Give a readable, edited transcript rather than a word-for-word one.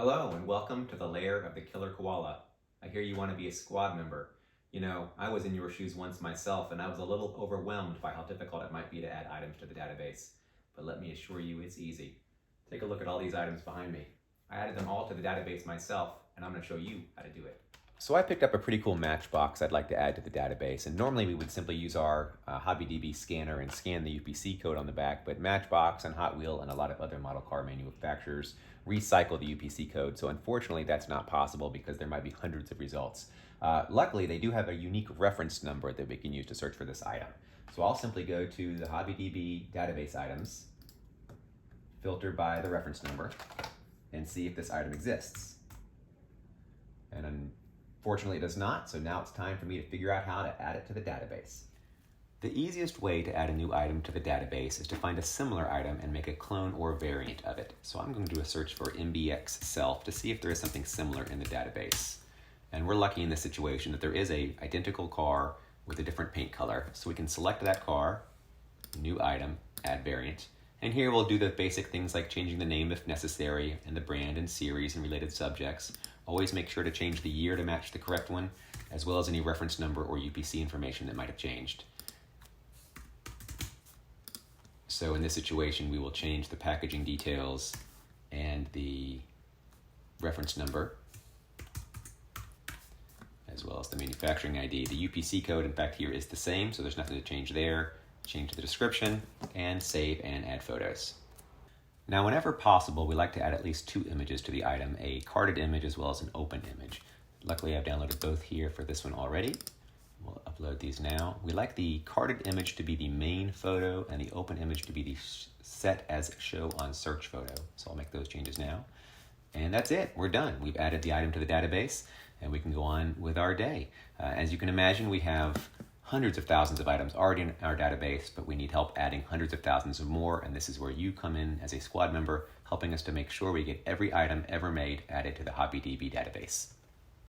Hello and welcome to the lair of the killer koala. I hear you want to be a squad member. You know, I was in your shoes once myself and I was a little overwhelmed by how difficult it might be to add items to the database. But let me assure you it's easy. Take a look at all these items behind me. I added them all to the database myself and I'm going to show you how to do it. So I picked up a pretty cool Matchbox I'd like to add to the database, and normally we would simply use our hobbyDB scanner and scan the UPC code on the back, but Matchbox and Hot Wheel and a lot of other model car manufacturers recycle the UPC code, so unfortunately that's not possible because there might be hundreds of results. Luckily, they do have a unique reference number that we can use to search for this item. So I'll simply go to the hobbyDB database items, filter by the reference number, and see if this item exists. And unfortunately, it does not, so now it's time for me to figure out how to add it to the database. The easiest way to add a new item to the database is to find a similar item and make a clone or variant of it. So I'm going to do a search for MBX self to see if there is something similar in the database. And we're lucky in this situation that there is an identical car with a different paint color. So we can select that car, new item, add variant. And here we'll do the basic things like changing the name if necessary, and the brand and series and related subjects. Always make sure to change the year to match the correct one, as well as any reference number or UPC information that might have changed. So in this situation, we will change the packaging details and the reference number, as well as the manufacturing ID. The UPC code, in fact, here is the same, so there's nothing to change there. Change the description, and save and add photos. Now, whenever possible, we like to add at least two images to the item, a carded image as well as an open image. Luckily, I've downloaded both here for this one already. We'll upload these now. We like the carded image to be the main photo and the open image to be the set as show on search photo. So I'll make those changes now. And that's it, we're done. We've added the item to the database and we can go on with our day. As you can imagine, we have hundreds of thousands of items already in our database, but we need help adding hundreds of thousands of more, and this is where you come in as a squad member, helping us to make sure we get every item ever made added to the hobbyDB database.